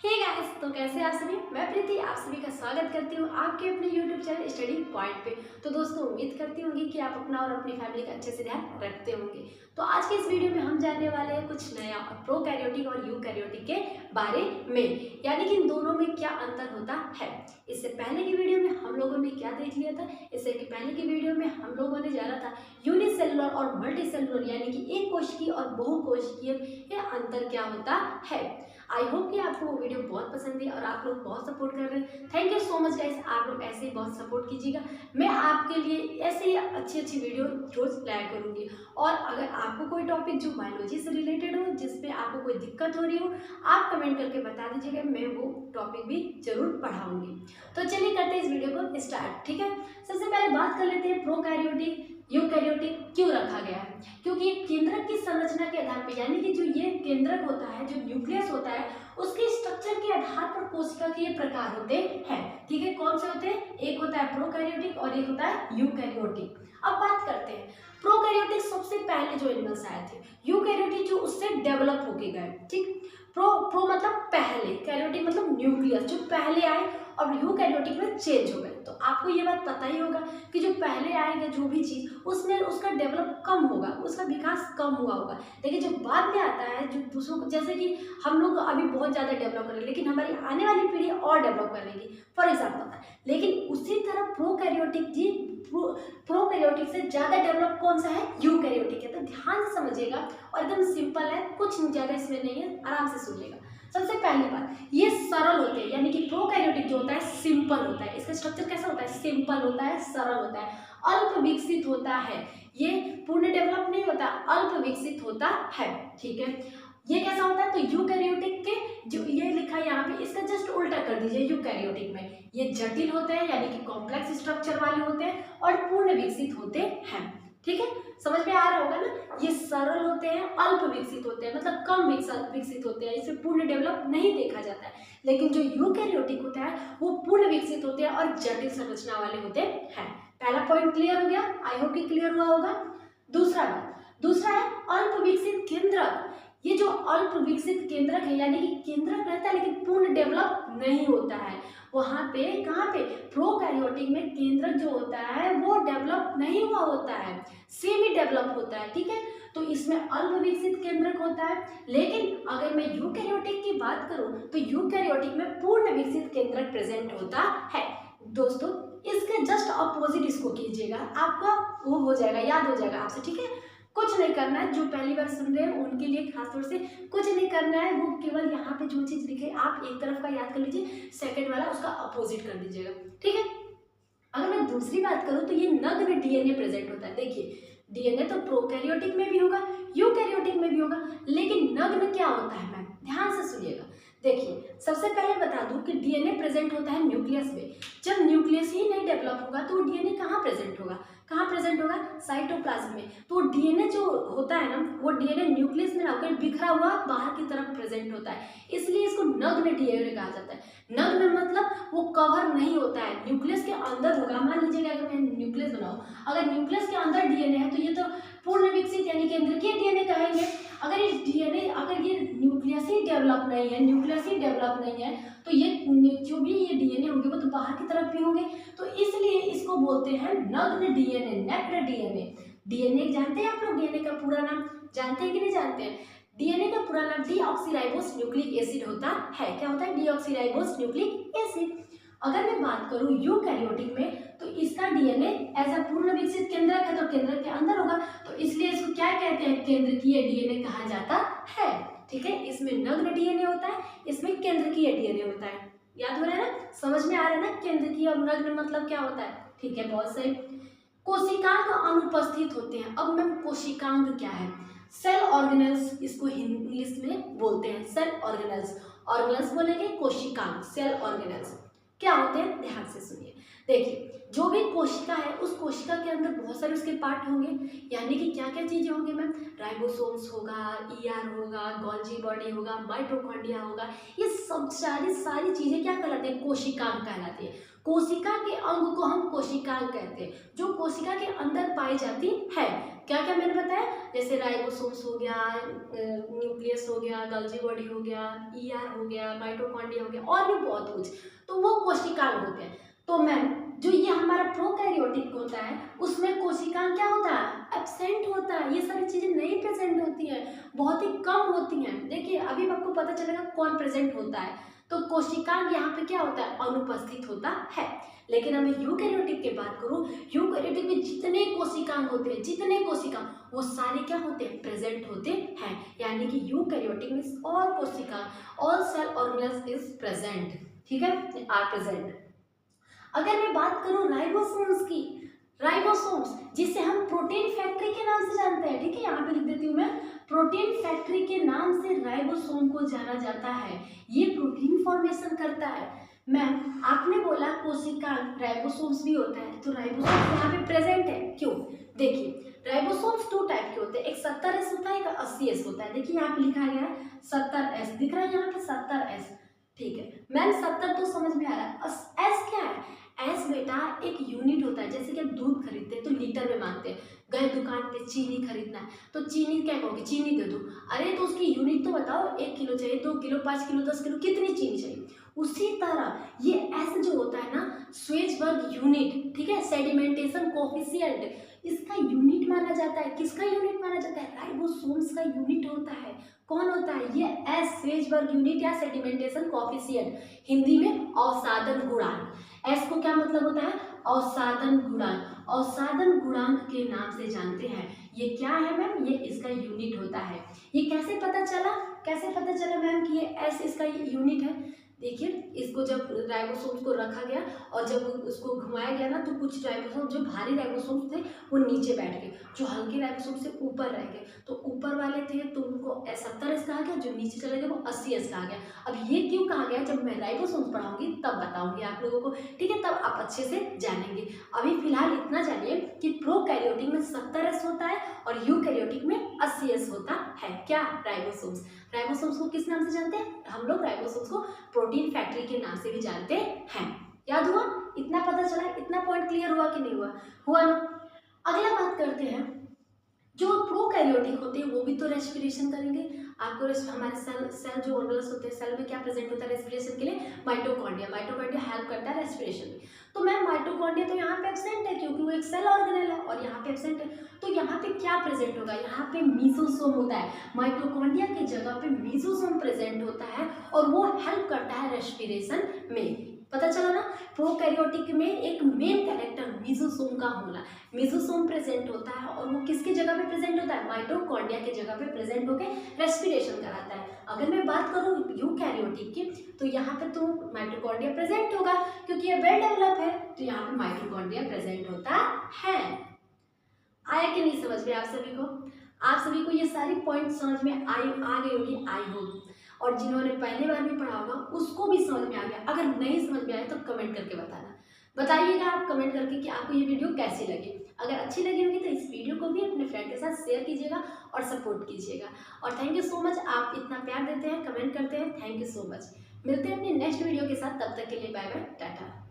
Hey guys, तो कैसे आप सभी। मैं प्रीति आप सभी का स्वागत करती हूँ आपके अपने यूट्यूब चैनल स्टडी पॉइंट पे। तो दोस्तों, उम्मीद करती होंगी कि आप अपना और अपनी फैमिली का अच्छे से ध्यान रखते होंगे। तो आज के इस वीडियो में हम जानने वाले हैं कुछ नया और प्रोकैरियोटिक और यूकैरियोटिक के बारे में, यानी कि इन दोनों में क्या अंतर होता है। इससे पहले की वीडियो में हम लोगों ने क्या देख लिया था। इससे पहले की वीडियो में हम लोगों ने जाना था यूनिसेलुलर और मल्टीसेलुलर, यानी कि एक कोशिकीय और बहुकोशिकीय के अंतर क्या होता है। आई होप कि आपको वो वीडियो बहुत पसंद है और आप लोग बहुत सपोर्ट कर रहे हैं। Thank you so much guys, आप लोग ऐसे ही बहुत सपोर्ट कीजिएगा। मैं आपके लिए ऐसे ही अच्छी वीडियो रोज लाया करूँगी। और अगर आपको कोई टॉपिक जो बायोलॉजी से रिलेटेड हो, जिसमें आपको कोई दिक्कत हो रही हो, आप कमेंट करके बता दीजिएगा, मैं वो टॉपिक भी जरूर पढ़ाऊंगी। तो चलिए करते हैं इस वीडियो को स्टार्ट। ठीक है, सबसे पहले बात कर लेते हैं प्रोकैरियोटिक यूकैरियोटिक क्यों रखा गया है। क्योंकि ये केंद्रक की संरचना के आधार पर, यानी कि जो ये केंद्रक होता है, जो न्यूक्लियस होता है, उसके स्ट्रक्चर के आधार पर कोशिका के ये प्रकार होते हैं। ठीक है, कौन से होते हैं? एक होता है प्रोकैरियोटिक और एक होता है यूकैरियोटिक। अब बात करते हैं प्रोकैरियोटिक सबसे पहले जो एनिमल्स आए थे, यूकैरियोटिक जो उससे डेवलप होके गए। ठीक, प्रो मतलब पहले, कैरियोटिक मतलब न्यूक्लियस, जो पहले आए और यूकैरियोटिक में चेंज हो गए। तो आपको ये बात पता ही होगा कि जो पहले आएगा जो भी चीज, उसमें उसका डेवलप कम होगा, उसका विकास कम हुआ होगा। लेकिन जो बाद में आता है, जो दूसरों, जैसे कि हम लोग अभी बहुत ज़्यादा डेवलप करेंगे, लेकिन हमारी आने वाली पीढ़ी और डेवलप करेगी, फॉर एग्जाम्पल। लेकिन उसी तरह प्रोकैरियोटिक से ज़्यादा डेवलप कौन सा है? यूकैरियोटिक है। तो ध्यान से समझिएगा और एकदम सिंपल है, कुछ ज़्यादा इसमें नहीं है, आराम से सुनिएगा। सबसे पहली बात, ये सरल होते हैं, यानी कि प्रोकैरियोटिक जो होता है सिंपल होता है। इसका स्ट्रक्चर कैसा होता है? सिंपल होता है, सरल होता है, अल्प विकसित होता है। ये पूर्ण डेवलप नहीं होता, अल्प विकसित होता है। ठीक है, ये कैसा होता है? तो यूकैरियोटिक के जो ये लिखा है यहाँ पे, इसका जस्ट उल्टा कर दीजिए। यूकैरियोटिक में ये जटिल होते हैं, यानी कि कॉम्प्लेक्स स्ट्रक्चर वाले होते हैं, और पूर्ण विकसित होते हैं। ठीक है, समझ में आ रहा होगा ना। ये सरल होते हैं, अल्प विकसित होते हैं, मतलब कम विकसित होते हैं, इसे पूर्ण डेवलप नहीं देखा जाता है। लेकिन जो यूकैरियोटिक होता है वो पूर्ण विकसित होते हैं और जटिल संरचना वाले होते हैं। पहला पॉइंट क्लियर हो गया, आई होप कि क्लियर हुआ होगा। दूसरा है अल्प विकसित केंद्रक। ये जो अल्प विकसित केंद्रक है, यानी कि केंद्रक रहता है लेकिन पूर्ण डेवलप नहीं होता है। वहां पे, कहाँ पे? प्रोकैरियोटिक में केंद्रक जो होता है वो डेवलप नहीं हुआ होता है, सेमी डेवलप होता है। ठीक है, तो इसमें अल्प विकसित केंद्रक होता है। लेकिन अगर मैं यूकैरियोटिक की बात करूं तो यूकैरियोटिक में पूर्ण विकसित केंद्रक प्रेजेंट होता है। दोस्तों, इसके जस्ट अपोजिट इसको कीजिएगा, आपका वो हो जाएगा, याद हो जाएगा आपसे। ठीक है, कुछ नहीं करना है, जो पहली बार सुन रहे हैं उनके लिए खासतौर से कुछ नहीं करना है। वो केवल यहाँ पे जो चीज लिखे आप एक तरफ का याद कर लीजिए, सेकंड वाला उसका अपोजिट कर दीजिएगा। ठीक है, अगर मैं दूसरी बात करूँ तो ये नग्न डीएनए प्रेजेंट होता है। देखिए, डीएनए तो प्रोकैरियोटिक में भी होगा, यूकैरियोटिक में भी होगा, लेकिन नग्न क्या होता है मैम? ध्यान से सुनिएगा। देखिए, सबसे पहले बता दूं कि डीएनए प्रेजेंट होता है न्यूक्लियस में। जब न्यूक्लियस ही नहीं डेवलप होगा तो डीएनए कहाँ प्रेजेंट होगा? कहाँ प्रेजेंट होगा? साइटोप्लाज्म में। तो डीएनए जो होता है ना, वो डीएनए न्यूक्लियस में ना होकर बिखरा हुआ बाहर की तरफ प्रेजेंट होता है, इसलिए इसको नग्न डीएनए कहा जाता है। नग्न मतलब वो कवर नहीं होता है, न्यूक्लियस के अंदर होगा। मान लीजिएगा अगर मैं न्यूक्लियस बनाऊं, अगर न्यूक्लियस के अंदर डीएनए है तो ये तो पूर्ण विकसित यानी केंद्रकीय डीएनए कहेंगे। अगर इस डीएनए, अगर ये न्यूक्लियस ही डेवलप नहीं है तो ये जो भी ये डीएनए होंगे वो तो बाहर की तरफ भी होंगे। तो इसलिए इसको बोलते हैं नग्न डीएनए, नेक्ड डीएनए। डीएनए जानते हैं आप लोग? डीएनए का पूरा नाम जानते हैं कि नहीं जानते हैं? डीएनए का पूरा नाम डीऑक्सीराइबोस न्यूक्लिक एसिड होता है। क्या होता है? Deoxyribose nucleic acid. अगर मैं बात करूं यूकैरियोटिक में तो इसका डीएनए एज अ पूर्ण विकसित केंद्रक है, तो केंद्रक के अंदर होगा, तो इसलिए इसको क्या कहते हैं? केंद्रकीय डीएनए कहा जाता है। ठीक है, इसमें नग्न डीएनए होता है, इसमें केंद्रकीय डीएनए होता है। याद हो रहा है ना? समझ में आ रहा है ना? केंद्रकीय और नग्न मतलब क्या होता है? ठीक है, बहुत सही। कोशिकांग अनुपस्थित होते हैं। अब मैम कोशिकांग क्या है? सेल ऑर्गेनेल्स, इसको इंग्लिश में बोलते हैं सेल ऑर्गेनेल्स। ऑर्गेनेल्स बोलेंगे, कोशिकांग, सेल ऑर्गेनेल्स क्या होते हैं? ध्यान से सुनिए। देखिए, जो भी कोशिका है उस कोशिका के अंदर बहुत सारे उसके पार्ट होंगे, यानी कि क्या क्या चीजें होंगी मैम? राइबोसोम्स होगा, ईआर होगा, गोल्जी बॉडी होगा, माइटोकॉन्ड्रिया होगा। ये सब सारी चीजें क्या कहलाती है? कोशिकांग कहलाती है। कोशिका के अंग को हम कोशिकांग कहते हैं, जो कोशिका के अंदर पाई जाती है। क्या क्या मैंने बताया, जैसे राइबोसोम्स हो गया, न्यूक्लियस हो गया, गोल्गी बॉडी हो गया, ईआर हो गया, माइटोकॉन्ड्रिया हो गया, और भी बहुत कुछ। तो वो कोशिकांग होते हैं। तो मैम जो ये हमारा प्रोकैरियोटिक होता है उसमें कोशिकांग क्या होता है, एब्सेंट होता है। ये सारी चीजें नहीं प्रेजेंट होती हैं, बहुत ही कम होती हैं। देखिए अभी आपको पता चलेगा कौन प्रेजेंट होता है। तो कोशिकांग यहाँ पे क्या होता है, अनुपस्थित होता है। लेकिन अगर यूकैरियोटिक की बात करूँ, यूकैरियोटिक में जितने कोशिकांग होते हैं, जितने कोशिकांग, वो सारे क्या होते हैं, प्रेजेंट होते हैं। यानी कि यूकैरियोटिक में ऑल कोशिकांग, all cell organelles is present, ठीक है, आर प्रेजेंट। अगर मैं बात करूं राइबोसोम्स की, राइबोसोम्स जिसे हम प्रोटीन फैक्ट्री के नाम से जानते हैं, ठीक है, यहाँ पे लिख देती हूँ मैं, प्रोटीन फैक्ट्री के नाम से राइबोसोम को जाना जाता है। ये प्रोटीन फॉर्मेशन करता है। मैम आपने बोला कोशिकांग राइबोसोम्स भी होता है, तो राइबोसोम्स यहाँ पे प्रेजेंट है, क्यों? देखिए राइबोसोम्स 2 टाइप के होते हैं, एक 70S होता है, एक 80S होता है। देखिए यहाँ पे लिखा गया है 70S, दिख रहा है यहाँ पे 70S, ठीक है। मैम 70 तो समझ में आ रहा है, एस क्या है? एस बेटा एक यूनिट होता है। जैसे कि हम दूध खरीदते हैं तो लीटर में मांगते हैं, गए दुकान पे चीनी खरीदना है तो चीनी क्या कहोगे, चीनी दे दो। अरे तो उसकी यूनिट तो बताओ, 1 किलो चाहिए, 2 किलो, 5 किलो, 10 किलो, कितनी चीनी चाहिए। उसी तरह ये एस जो होता है ना, श्वेर्ट्ज़बर्ग यूनिट, ठीक है, सेडिमेंटेशन कोफिशिएंट, इसका यूनिट माना जाता है। किसका यूनिट माना जाता है? राइबोसोम्स का यूनिट होता है। कौन होता है ये? एस, श्वेर्ट्ज़बर्ग यूनिट या सेडिमेंटेशन कोफिशिएंट, हिंदी में अवसादन गुणांक। एस को क्या मतलब होता है? अवसादन गुणांक। अवसादन गुणांक के नाम से जानते हैं। ये क्या है मैम? ये इसका यूनिट होता है। ये कैसे पता चला, कैसे पता चला मैम कि ये एस इसका यूनिट है? देखिए इसको जब राइबोसोम्स को रखा गया और जब उसको घुमाया गया ना, तो कुछ राइबोसोम्स जो भारी राइबोसोम्स थे वो नीचे बैठ गए, जो हल्के राइबोसोम्स से ऊपर रह गए। तो ऊपर वाले थे तो उनको 70S कहा गया, जो नीचे चले गए वो 80S कहा गया। अब ये क्यों कहा गया, जब मैं राइबोसोम्स पढ़ाऊंगी तब बताऊंगी आप लोगों को, ठीक है, तब आप अच्छे से जानेंगे। अभी फिलहाल इतना जानिए कि प्रोकैरियोटिक में 70S होता है और यूकैरियोटिक में 80S होता है। क्या? राइबोसोम्स। राइबोसोम्स को किस नाम से जानते हैं हम लोग? राइबोसोम्स को प्रोटीन फैक्ट्री के नाम से भी जानते हैं। याद हुआ? इतना पता चला, इतना पॉइंट क्लियर हुआ कि नहीं हुआ? हुआ ना? अगला बात करते हैं, जो प्रोकैरियोटिक होते हैं वो भी तो रेस्पिरेशन करेंगे। आपको हमारे सेल जो ऑर्गेनल्स होते हैं, सेल में क्या प्रेजेंट होता है रेस्पिरेशन के लिए? माइटोकॉन्ड्रिया। माइटोकॉन्ड्रिया हेल्प करता है रेस्पिरेशन में। तो मैम माइटोकॉन्ड्रिया तो यहाँ पे एब्सेंट है क्योंकि वो एक सेल ऑर्गेनल है, और यहाँ पे एब्सेंट है। तो यहाँ पे क्या प्रेजेंट होगा? यहाँ पे मीसोसोम होता है। माइटोकॉन्ड्रिया की जगह पे मीसोसोम प्रेजेंट होता है और वो हेल्प करता है रेस्पिरेशन में। पता चला ना? प्रोकैरियोटिक में एक मेन कैरेक्टर मीसोसोम का होना। मीसोसोम प्रेजेंट होता है और वो किसकी जगह पे प्रेजेंट होता है? माइटोकॉन्ड्रिया की जगह पे प्रेजेंट होकर रेस्पिरेशन कराता है। अगर मैं बात करूँ यूकैरियोटिक की, तो यहाँ पे तो माइटोकॉन्ड्रिया प्रेजेंट होगा क्योंकि ये वेल डेवलप है, तो यहाँ पे माइटोकॉन्ड्रिया प्रेजेंट होता है। आया कि नहीं समझ में आप सभी को? आप सभी को ये सारी पॉइंट समझ में आ गई होगी, आई होगी। और जिन्होंने पहली बार भी पढ़ा होगा उसको भी समझ में आ गया। अगर नहीं समझ में आया तो कमेंट करके बताइएगा आप कमेंट करके कि आपको ये वीडियो कैसी लगी। अगर अच्छी लगी होगी तो इस वीडियो को भी अपने फ्रेंड के साथ शेयर कीजिएगा और सपोर्ट कीजिएगा। और थैंक यू सो मच, आप इतना प्यार देते हैं, कमेंट करते हैं, थैंक यू सो मच। मिलते हैं अपनी नेक्स्ट वीडियो के साथ, तब तक के लिए बाय बाय, टाटा।